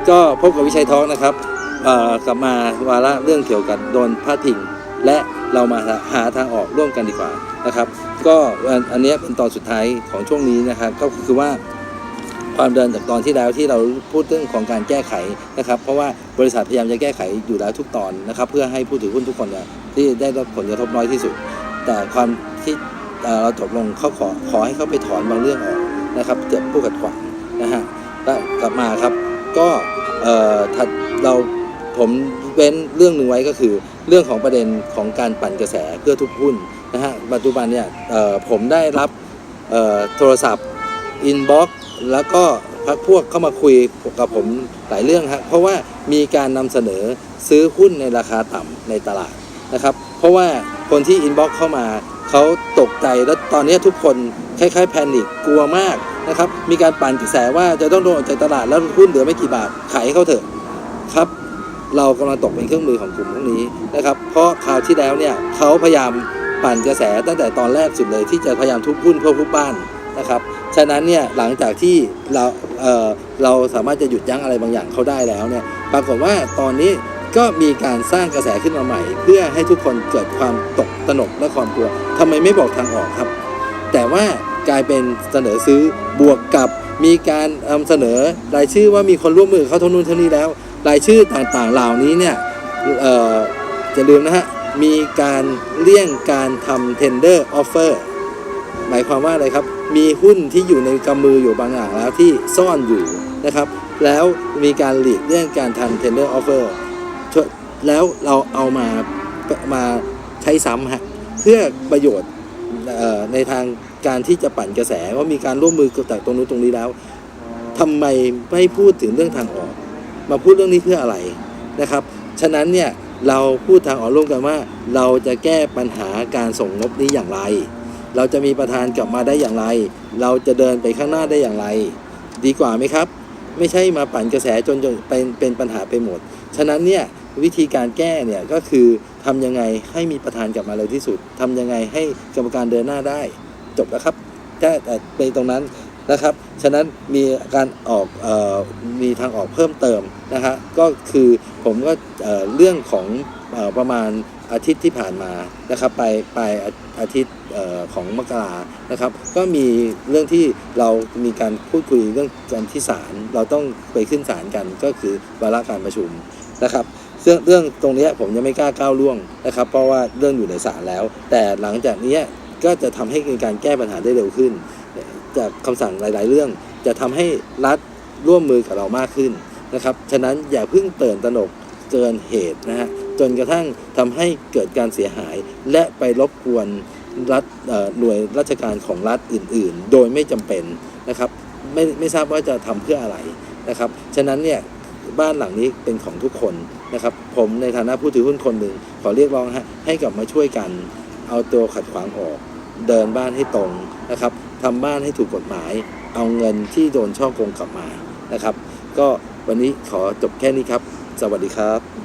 ก็พบกับวิชัยทอล์กนะครับกลับมาวาระเรื่องเกี่ยวกับโดนพาดพิงและเรามาหาทางออกร่วมกันดีกว่านะครับก็อันนี้เป็นตอนสุดท้ายของช่วงนี้นะครับก็คือว่าความเดินจากตอนที่แล้วที่เราพูดเรื่องของการแก้ไขนะครับเพราะว่าบริษัทพยายามจะแก้ไขอยู่แล้วทุกตอนนะครับเพื่อให้ผู้ถือหุ้นทุกคนเนี่ยที่ได้รับผลกระทบน้อยที่สุดแต่ความที่เราจบลงเขาขอให้เขาไปถอนบางเรื่องออกนะครับเจ็บผู้ขัดขวางนะฮะแล้วกลับมาครับก็ผมเว้นเรื่องหนึ่งไว้ก็คือเรื่องของประเด็นของการปั่นกระแสเพื่อทุกหุ้นนะฮะปัจจุบันเนี่ยผมได้รับโทรศัพท์อินบ็อกซ์แล้วก็พักพวกเข้ามาคุยกับผมหลายเรื่องครับเพราะว่ามีการนำเสนอซื้อหุ้นในราคาต่ำในตลาดนะครับเพราะว่าคนที่อินบ็อกซ์เข้ามาเขาตกใจแล้วตอนนี้ทุกคนคล้ายๆแพนิคกลัวมากนะครับมีการปั่นกระแสว่าจะต้องโดนออกจากตลาดแล้วหุ้นเหลือไม่กี่บาทขายให้เขาเถอะครับเรากำลังตกเป็นเครื่องมือของกลุ่มพวกนี้นะครับเพราะคราวที่แล้วเนี่ยเขาพยายามปั่นกระแสตั้งแต่ตอนแรกสุดเลยที่จะพยายามทุบหุ้นเพื่อทุบบ้านนะครับฉะนั้นเนี่ยหลังจากที่เราสามารถจะหยุดยั้งอะไรบางอย่างเขาได้แล้วเนี่ยปรากฏว่าตอนนี้ก็มีการสร้างกระแสขึ้นมาใหม่เพื่อให้ทุกคนเกิดความตกตระหนกและความกลัวทำไมไม่บอกทางออกครับแต่ว่ากลายเป็นเสนอซื้อบวกกับมีการเสนอรายชื่อว่ามีคนร่วมมือเขาทั้งนู้นทั้งนี้แล้วรายชื่อต่างๆเหล่านี้เนี่ยจะลืมนะฮะมีการเลี่ยงการทำ tender offer หมายความว่าอะไรครับมีหุ้นที่อยู่ในกำมืออยู่บางอย่างแล้วที่ซ่อนอยู่นะครับแล้วมีการหลีกเลี่ยงการทำ tender offer แล้วเราเอามาใช้ซ้ำฮะเพื่อประโยชน์ในทางการที่จะปั่นกระแสว่ามีการร่วมมือจากตรงนู้นตรงนี้แล้วทำไมไม่พูดถึงเรื่องทางออกมาพูดเรื่องนี้เพื่ออะไรนะครับฉะนั้นเนี่ยเราพูดทางออกร่วมกันว่าเราจะแก้ปัญหาการส่งงบนี้อย่างไรเราจะมีประธานกลับมาได้อย่างไรเราจะเดินไปข้างหน้าได้อย่างไรดีกว่าไหมครับไม่ใช่มาปั่นกระแสจนเป็นปัญหาไปหมดฉะนั้นเนี่ยวิธีการแก้เนี่ยก็คือทำยังไงให้มีประธานกลับมาเร็วที่สุดทำยังไงให้กรรมการเดินหน้าได้จบแล้วครับแค่ในตรงนั้นนะครับฉะนั้นมีการมีทางออกเพิ่มเติมนะฮะก็คือผมก็เรื่องของประมาณอาทิตย์ที่ผ่านมานะครับไปอาทิตย์ของมกรานะครับก็มีเรื่องที่เรามีการพูดคุยเรื่องการที่ศาลเราต้องไปขึ้นศาลกันก็คือวาระการประชุมนะครับเรื่องตรงนี้ผมยังไม่กล้าก้าวล่วงนะครับเพราะว่าเรื่องอยู่ในศาลแล้วแต่หลังจากนี้ก็จะทำให้มีการแก้ปัญหาได้เร็วขึ้นจากคำสั่งหลายๆเรื่องจะทำให้รัฐร่วมมือกับเรามากขึ้นนะครับฉะนั้นอย่าเพิ่งตื่นตระหนกเกินเหตุนะฮะจนกระทั่งทำให้เกิดการเสียหายและไปรบกวนรัฐหน่วยราชการของรัฐอื่นๆโดยไม่จำเป็นนะครับไม่ทราบว่าจะทำเพื่ออะไรนะครับฉะนั้นเนี่ยบ้านหลังนี้เป็นของทุกคนนะครับผมในฐานะผู้ถือหุ้นคนหนึ่งขอเรียกร้องให้กลับมาช่วยกันเอาตัวขัดขวางออกเดินบ้านให้ตรงนะครับทำบ้านให้ถูกกฎหมายเอาเงินที่โดนช่อโกงกลับมานะครับก็วันนี้ขอจบแค่นี้ครับสวัสดีครับ